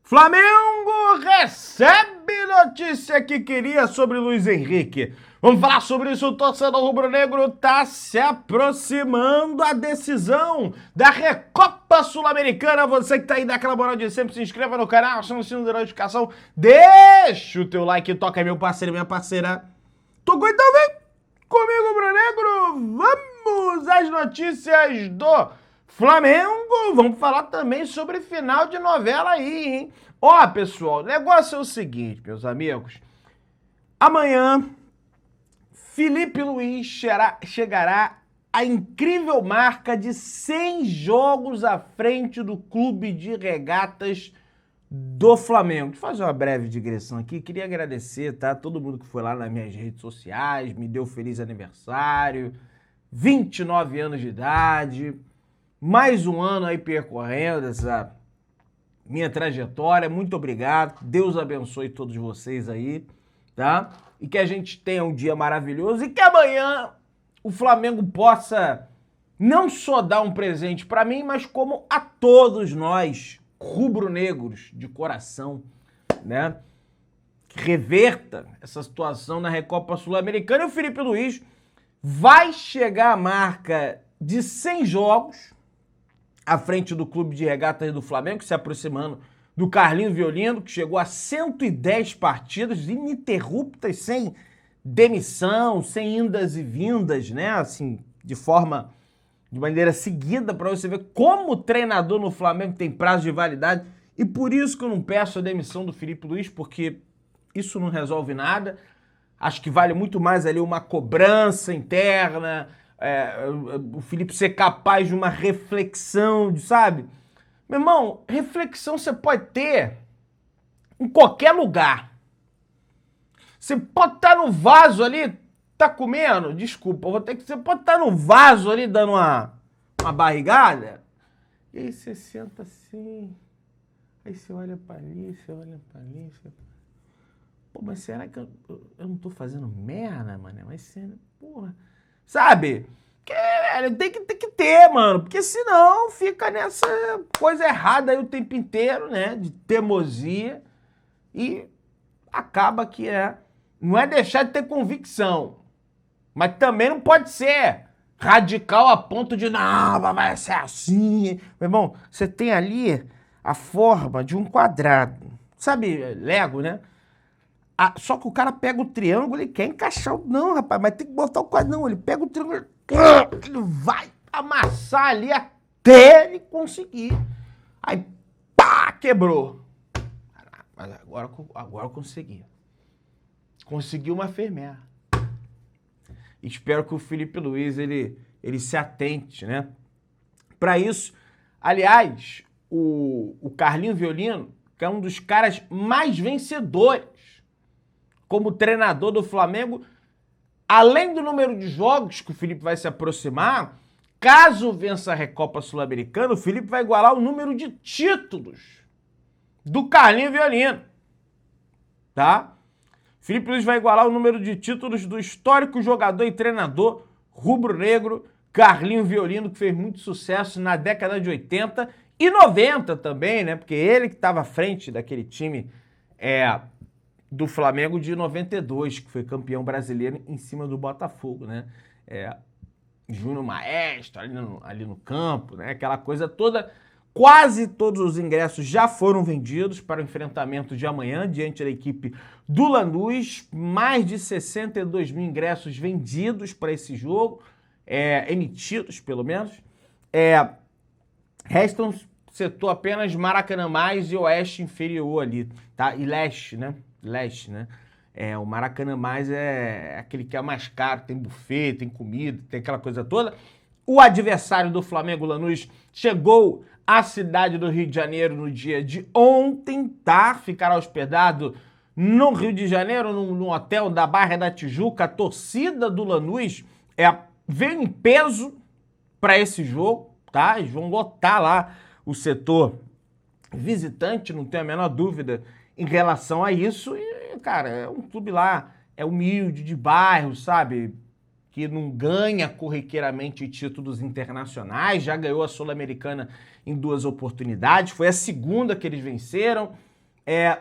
Flamengo recebe notícia que queria sobre Luiz Henrique. Vamos falar sobre isso. O torcedor rubro-negro está se aproximando a decisão da Recopa Sul-Americana. Você que está aí, dá aquela moral de sempre, se inscreva no canal, aciona o sino da notificação, deixa o teu like e toca, meu parceiro e minha parceira. Tô então vem comigo, rubro-negro. Vamos às notícias do Flamengo. Vamos falar também sobre final de novela aí, hein? Ó, pessoal, o negócio é o seguinte, meus amigos. Amanhã, Felipe Luiz chegará à incrível marca de 100 jogos à frente do Clube de Regatas do Flamengo. Deixa eu fazer uma breve digressão aqui. Queria agradecer, tá? Todo mundo que foi lá nas minhas redes sociais, me deu feliz aniversário, 29 anos de idade, mais um ano aí percorrendo essa minha trajetória. Muito obrigado. Deus abençoe todos vocês aí, tá? E que a gente tenha um dia maravilhoso e que amanhã o Flamengo possa não só dar um presente para mim, mas como a todos nós, rubro-negros de coração, né? Que reverta essa situação na Recopa Sul-Americana. E o Felipe Luiz vai chegar à marca de 100 jogos à frente do Clube de Regatas do Flamengo, se aproximando do Carlinho Violino, que chegou a 110 partidas ininterruptas, sem demissão, sem indas e vindas, né? Assim, de maneira seguida, para você ver como o treinador no Flamengo tem prazo de validade. E por isso que eu não peço a demissão do Felipe Luiz, porque isso não resolve nada. Acho que vale muito mais ali uma cobrança interna, o Felipe ser capaz de uma reflexão, sabe? Meu irmão, reflexão você pode ter em qualquer lugar. Você pode estar no vaso ali, tá comendo, desculpa, você pode estar no vaso ali dando uma barrigada, e aí você senta assim, aí você olha pra ali, Pô, mas será que eu não tô fazendo merda, mano? Mas você, porra, sabe? Tem que ter, mano, porque senão fica nessa coisa errada aí o tempo inteiro, né? De teimosia, e acaba que não é deixar de ter convicção, mas também não pode ser radical a ponto de, não, vai ser assim. Meu irmão, você tem ali a forma de um quadrado, sabe, Lego, né? Só que o cara pega o triângulo e quer encaixar. Não, rapaz, mas tem que botar o quadrado. Não, ele pega o triângulo, ele vai amassar ali até ele conseguir. Aí, pá, quebrou. Mas agora eu consegui. Consegui uma firmeza. Espero que o Felipe Luiz, ele se atente, né? Para isso, aliás, o Carlinho Violino, que é um dos caras mais vencedores como treinador do Flamengo, além do número de jogos que o Felipe vai se aproximar, caso vença a Recopa Sul-Americana, o Felipe vai igualar o número de títulos do Carlinho Violino, tá? Felipe Luiz vai igualar o número de títulos do histórico jogador e treinador rubro-negro Carlinho Violino, que fez muito sucesso na década de 80 e 90 também, né? Porque ele que estava à frente daquele time do Flamengo de 92, que foi campeão brasileiro em cima do Botafogo, né? Júnior Maestro ali no campo, né? Aquela coisa toda. Quase todos os ingressos já foram vendidos para o enfrentamento de amanhã diante da equipe do Lanús. Mais de 62 mil ingressos vendidos para esse jogo, emitidos pelo menos. Restam setor apenas Maracanã Mais e Oeste Inferior ali, tá? E Leste, né? O Maracanã Mais é aquele que é mais caro, tem buffet, tem comida, tem aquela coisa toda. O adversário do Flamengo, Lanús, chegou à cidade do Rio de Janeiro no dia de ontem, tá? Ficará hospedado no Rio de Janeiro, no hotel da Barra da Tijuca. A torcida do Lanús veio em peso para esse jogo, tá? Eles vão lotar lá o setor visitante, não tenho a menor dúvida em relação a isso. E, cara, é um clube lá, humilde, de bairro, sabe? Que não ganha corriqueiramente títulos internacionais, já ganhou a Sul-Americana em 2 oportunidades, foi a segunda que eles venceram.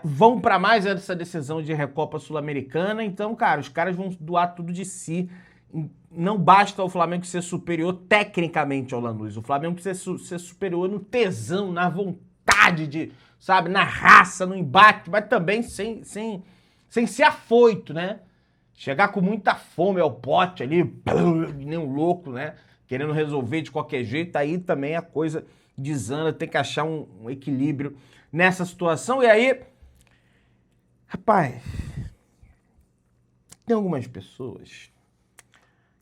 vão para mais essa decisão de Recopa Sul-Americana. Então, cara, os caras vão doar tudo de si. Não basta o Flamengo ser superior tecnicamente ao Lanús. O Flamengo precisa ser superior no tesão, na vontade de, sabe, na raça, no embate, mas também sem ser afoito, né? Chegar com muita fome ao pote ali, nem um louco, né? Querendo resolver de qualquer jeito, aí também a coisa desanda, tem que achar um equilíbrio nessa situação. E aí, rapaz, tem algumas pessoas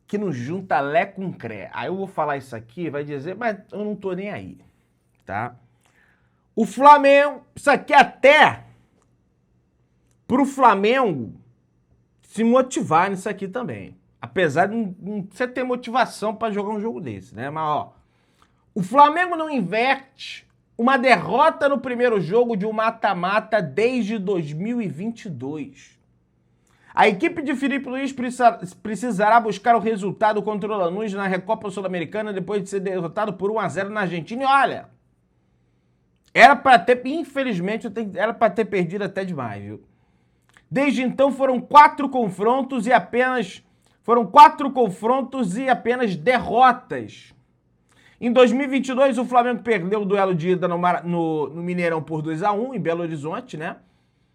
que não junta lé com cré. Aí eu vou falar isso aqui, vai dizer, mas eu não tô nem aí, tá? O Flamengo, isso aqui até pro Flamengo se motivar nisso aqui também. Apesar de não você ter motivação para jogar um jogo desse, né? Mas, ó, o Flamengo não inverte uma derrota no primeiro jogo de um mata-mata desde 2022. A equipe de Filipe Luiz precisará buscar o resultado contra o Lanús na Recopa Sul-Americana depois de ser derrotado por 1-0 na Argentina. E olha, era para ter, infelizmente, era para ter perdido até demais, viu? Desde então foram 4 confrontos e apenas derrotas. Em 2022, o Flamengo perdeu o duelo de ida no Mineirão por 2-1 em Belo Horizonte, né?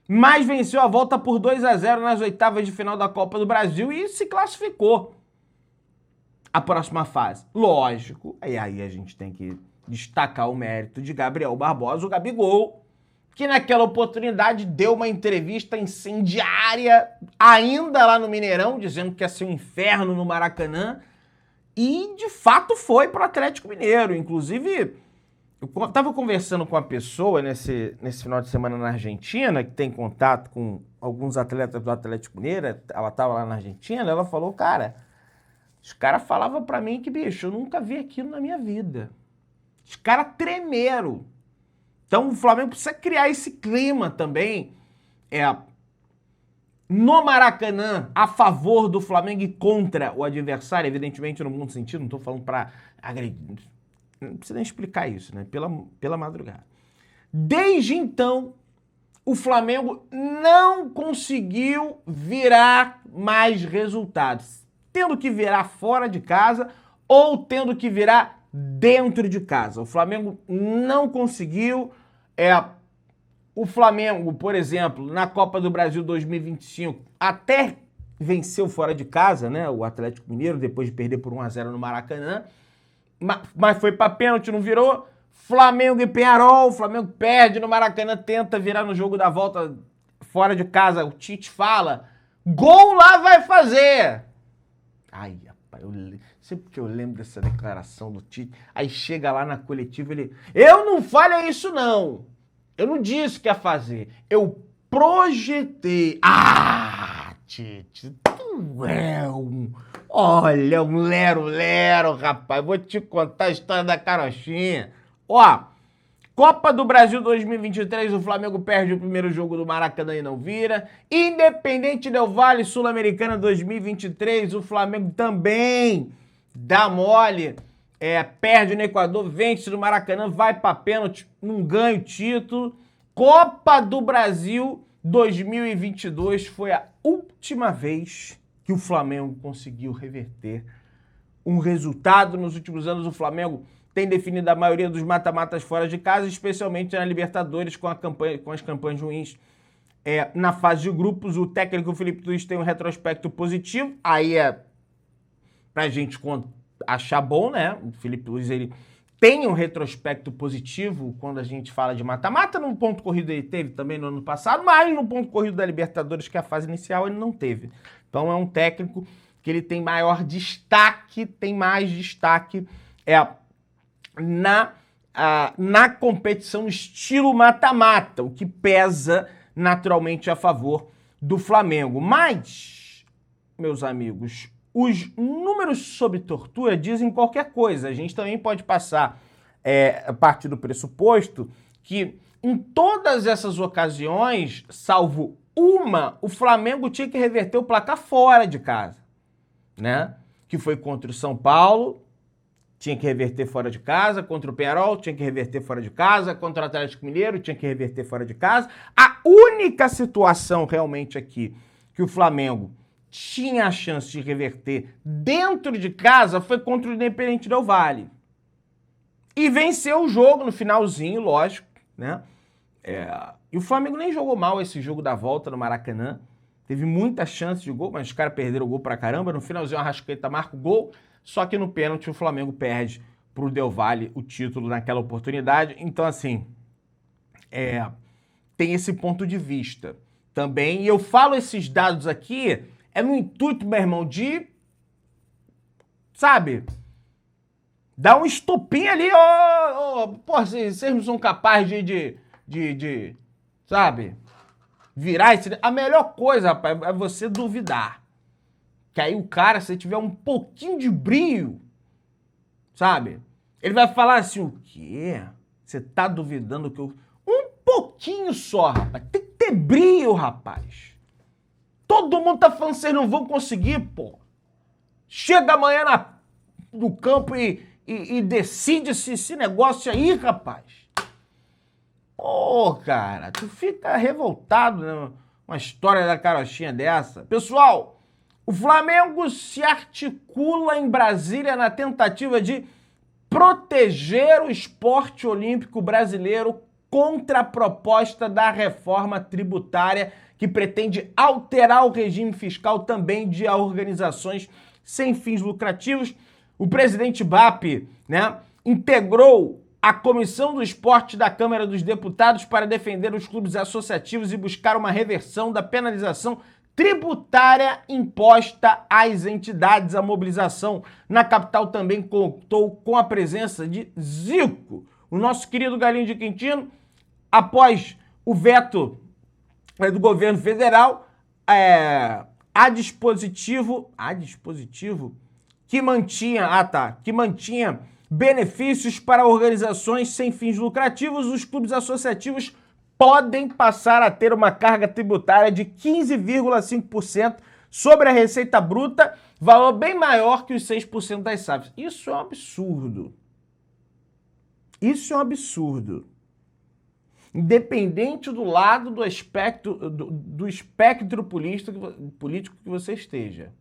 Mas venceu a volta por 2-0 nas oitavas de final da Copa do Brasil e se classificou à próxima fase. Lógico, aí a gente tem que destacar o mérito de Gabriel Barbosa, o Gabigol, que naquela oportunidade deu uma entrevista incendiária ainda lá no Mineirão, dizendo que ia ser um inferno no Maracanã, e de fato foi para o Atlético Mineiro. Inclusive, eu estava conversando com uma pessoa nesse final de semana na Argentina, que tem contato com alguns atletas do Atlético Mineiro, ela estava lá na Argentina, ela falou, cara, os caras falavam para mim que, bicho, eu nunca vi aquilo na minha vida. Os caras tremeram. Então o Flamengo precisa criar esse clima também, no Maracanã, a favor do Flamengo e contra o adversário, evidentemente no bom sentido, não estou falando para agredir. Não precisa nem explicar isso, né? Pela madrugada. Desde então, o Flamengo não conseguiu virar mais resultados. Tendo que virar fora de casa ou tendo que virar dentro de casa. O Flamengo não conseguiu. O Flamengo, por exemplo, na Copa do Brasil 2025, até venceu fora de casa, né? O Atlético Mineiro, depois de perder por 1-0 no Maracanã. Mas foi pra pênalti, não virou. Flamengo e Peñarol, o Flamengo perde no Maracanã, tenta virar no jogo da volta fora de casa. O Tite fala, gol lá vai fazer. Ai, rapaz, sempre que eu lembro dessa declaração do Tite, aí chega lá na coletiva, eu não falho isso não. Eu não disse que ia fazer, eu projetei. Ah, Tite, tu é olha, um lero-lero, rapaz. Vou te contar a história da carochinha. Ó, Copa do Brasil 2023, o Flamengo perde o primeiro jogo do Maracanã e não vira. Independente Del Valle, Sul-Americana 2023, o Flamengo também dá mole. Perde no Equador, vence no Maracanã, vai pra pênalti, não ganha o título. Copa do Brasil 2022 foi a última vez que o Flamengo conseguiu reverter um resultado. Nos últimos anos, o Flamengo tem definido a maioria dos mata-matas fora de casa, especialmente na Libertadores, com as campanhas ruins na fase de grupos. O técnico Filipe Luiz tem um retrospecto positivo, aí pra gente achar bom, né? O Filipe Luiz, ele tem um retrospecto positivo quando a gente fala de mata-mata. No ponto corrido ele teve também no ano passado, mas no ponto corrido da Libertadores, que é a fase inicial, ele não teve. Então é um técnico que ele tem maior destaque, tem mais destaque na competição estilo mata-mata, o que pesa naturalmente a favor do Flamengo. Mas, meus amigos, os números sobre tortura dizem qualquer coisa. A gente também pode passar a partir do pressuposto que em todas essas ocasiões, salvo uma, o Flamengo tinha que reverter o placar fora de casa, né? Que foi contra o São Paulo tinha que reverter fora de casa, contra o Peñarol, tinha que reverter fora de casa, contra o Atlético Mineiro, tinha que reverter fora de casa. A única situação realmente aqui que o Flamengo tinha a chance de reverter dentro de casa foi contra o Independente Del Valle. E venceu o jogo no finalzinho, lógico, né? E o Flamengo nem jogou mal esse jogo da volta no Maracanã. Teve muita chance de gol, mas os caras perderam o gol pra caramba. No finalzinho, a Arrascaeta marca o gol, só que no pênalti o Flamengo perde pro Del Valle o título naquela oportunidade. Então, assim, tem esse ponto de vista também. E eu falo esses dados aqui, no intuito, meu irmão, de, sabe, dar um estopim ali, pô, vocês não são capazes de sabe, virar esse... A melhor coisa, rapaz, é você duvidar. Que aí o cara, se tiver um pouquinho de brio, sabe, ele vai falar assim, o quê? Você tá duvidando que eu... Um pouquinho só, rapaz. Tem que ter brio, rapaz. Todo mundo tá falando que vocês não vão conseguir, pô. Chega amanhã no campo e decide esse negócio aí, rapaz. Pô, cara, tu fica revoltado, né? Uma história da carochinha dessa. Pessoal, o Flamengo se articula em Brasília na tentativa de proteger o esporte olímpico brasileiro contra a proposta da reforma tributária que pretende alterar o regime fiscal também de organizações sem fins lucrativos. O presidente BAP, né, integrou a Comissão do Esporte da Câmara dos Deputados para defender os clubes associativos e buscar uma reversão da penalização tributária imposta às entidades. A mobilização na capital também contou com a presença de Zico, o nosso querido Galinho de Quintino, após o veto do governo federal, a dispositivo que mantinha benefícios para organizações sem fins lucrativos. Os clubes associativos podem passar a ter uma carga tributária de 15,5% sobre a receita bruta, valor bem maior que os 6% das SAFs. Isso é um absurdo. Isso é um absurdo. Independente do lado do espectro político que você esteja.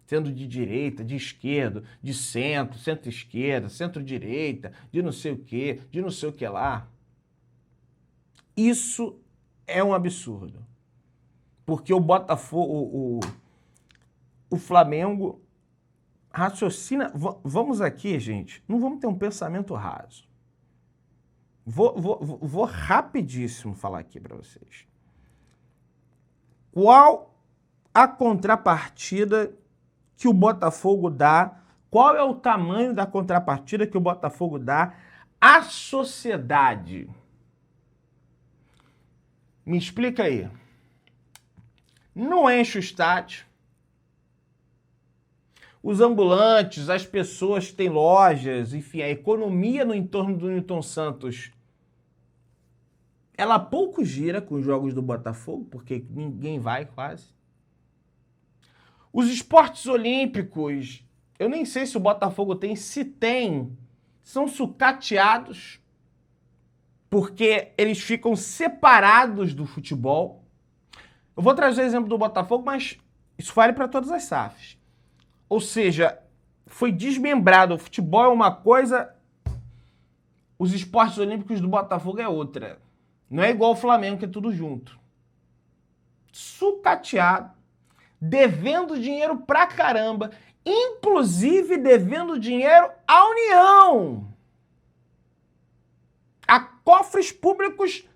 Sendo de direita, de esquerda, de centro, centro-esquerda, centro-direita, de não sei o quê, de não sei o que lá. Isso é um absurdo. Porque o Botafogo, o Flamengo raciocina... Vamos aqui, gente, não vamos ter um pensamento raso. Vou rapidíssimo falar aqui para vocês. Qual a contrapartida que o Botafogo dá? Qual é o tamanho da contrapartida que o Botafogo dá à sociedade? Me explica aí. Não enche o estádio. Os ambulantes, as pessoas que têm lojas, enfim, a economia no entorno do Newton Santos, ela pouco gira com os jogos do Botafogo, porque ninguém vai quase. Os esportes olímpicos, eu nem sei se o Botafogo tem, se tem, são sucateados, porque eles ficam separados do futebol. Eu vou trazer o exemplo do Botafogo, mas isso vale para todas as SAFs. Ou seja, foi desmembrado. O futebol é uma coisa, os esportes olímpicos do Botafogo é outra. Não é igual o Flamengo, que é tudo junto. Sucateado, devendo dinheiro pra caramba, inclusive devendo dinheiro à União. A cofres públicos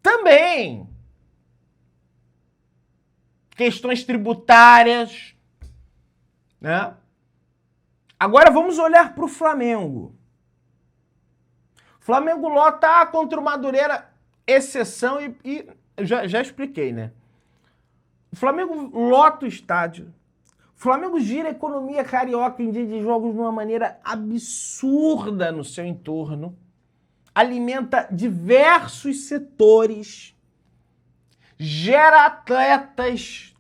também. Questões tributárias, né? Agora vamos olhar para o Flamengo. O Flamengo lota contra o Madureira, exceção, e já expliquei, né? O Flamengo lota o estádio. O Flamengo gira a economia carioca em dia de jogos de uma maneira absurda no seu entorno. Alimenta diversos setores. Gera atletas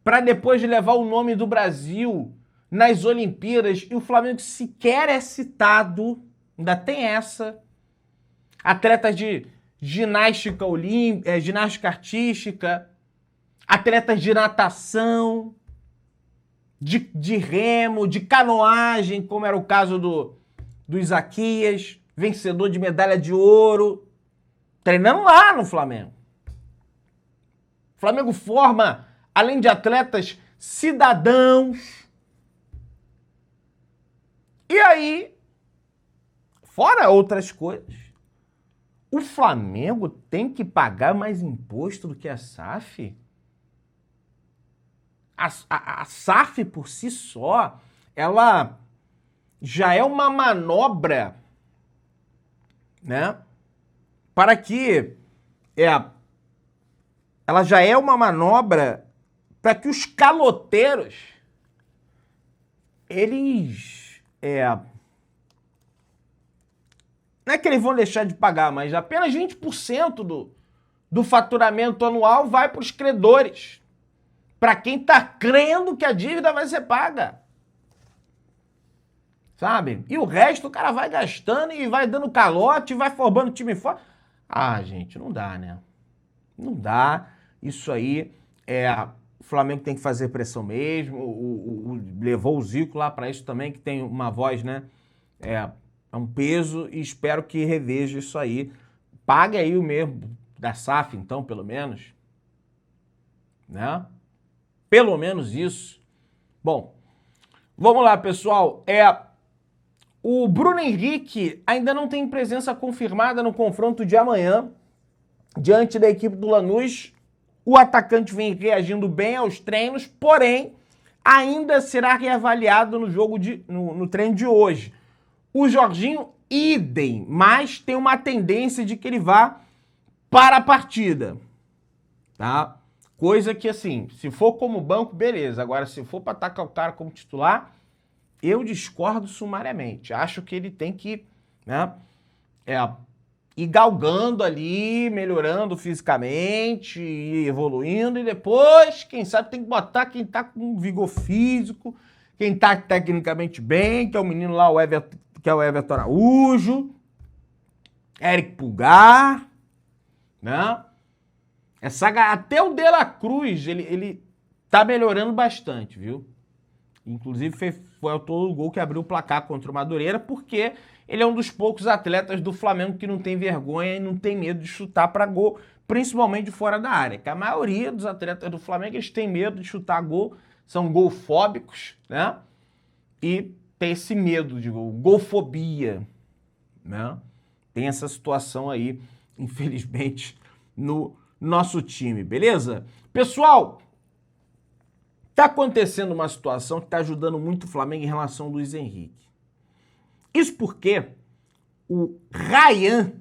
para depois de levar o nome do Brasil nas Olimpíadas e o Flamengo sequer é citado, ainda tem essa. Atletas de ginástica ginástica artística, atletas de natação, de remo, de canoagem, como era o caso do Isaquias, vencedor de medalha de ouro, treinando lá no Flamengo. O Flamengo forma, além de atletas, cidadãos. E aí, fora outras coisas, o Flamengo tem que pagar mais imposto do que a SAF? A SAF, por si só, ela já é uma manobra, né? Para que... ela já é uma manobra para que os caloteiros, eles... não é que eles vão deixar de pagar, mas apenas 20% do faturamento anual vai para os credores. Para quem está crendo que a dívida vai ser paga. Sabe? E o resto o cara vai gastando e vai dando calote, vai formando time fora. Ah, gente, não dá, né? Não dá. Isso aí, o Flamengo tem que fazer pressão mesmo. Levou o Zico lá para isso também, que tem uma voz, né? É um peso, e espero que reveja isso aí. Pague aí o mesmo da SAF, então, pelo menos. Né? Pelo menos isso. Bom, vamos lá, pessoal. O Bruno Henrique ainda não tem presença confirmada no confronto de amanhã. Diante da equipe do Lanús, o atacante vem reagindo bem aos treinos, porém, ainda será reavaliado no treino de hoje. O Jorginho, idem, mas tem uma tendência de que ele vá para a partida. Tá? Coisa que, assim, se for como banco, beleza. Agora, se for para atacar o cara como titular, eu discordo sumariamente. Acho que ele tem que, né, ir galgando ali, melhorando fisicamente, ir evoluindo, e depois, quem sabe, tem que botar quem tá com vigor físico, quem tá tecnicamente bem, que é o menino lá, que é o Everton Araújo, Eric Pulgar, né? Até o De La Cruz, ele tá melhorando bastante, viu? Inclusive foi autor do gol que abriu o placar contra o Madureira, porque ele é um dos poucos atletas do Flamengo que não tem vergonha e não tem medo de chutar para gol, principalmente de fora da área. Que a maioria dos atletas do Flamengo, eles têm medo de chutar gol, são golfóbicos, né? E tem esse medo de gol, golfobia, né? Tem essa situação aí, infelizmente, no nosso time, beleza? Pessoal, tá acontecendo uma situação que tá ajudando muito o Flamengo em relação ao Luiz Henrique. Isso porque o Ryan,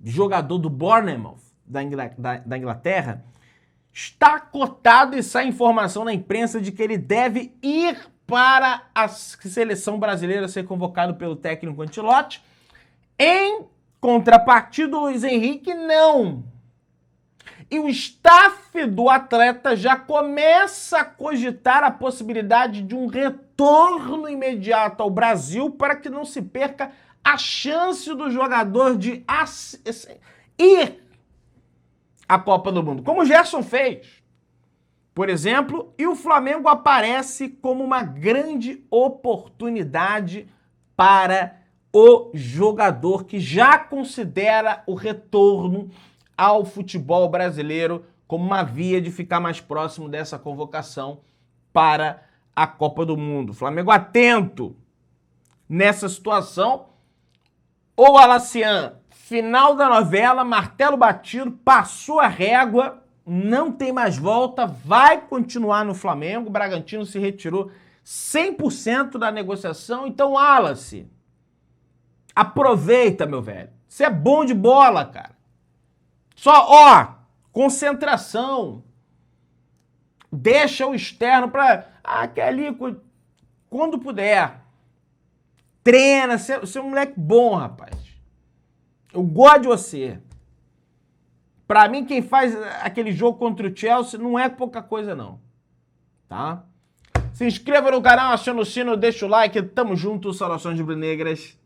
jogador do Bournemouth, da Inglaterra, está cotado e sai informação na imprensa de que ele deve ir para a seleção brasileira, ser convocado pelo técnico Ancelotti. Em contrapartida, o Luiz Henrique não. E o staff do atleta já começa a cogitar a possibilidade de um retorno imediato ao Brasil para que não se perca a chance do jogador de ir à Copa do Mundo, como o Gerson fez, por exemplo, e o Flamengo aparece como uma grande oportunidade para o jogador que já considera o retorno ao futebol brasileiro como uma via de ficar mais próximo dessa convocação para a Copa do Mundo. Flamengo atento nessa situação. O Alacian, final da novela, martelo batido, passou a régua, não tem mais volta, vai continuar no Flamengo. O Bragantino se retirou 100% da negociação. Então, Wallace, aproveita, meu velho. Você é bom de bola, cara. Só, concentração. Deixa o externo para... ali, quando puder. Treina. Você é um moleque bom, rapaz. Eu gosto de você. Pra mim, quem faz aquele jogo contra o Chelsea não é pouca coisa, não. Tá? Se inscreva no canal, aciona o sino, deixa o like. Tamo junto, saudações rubro-negras.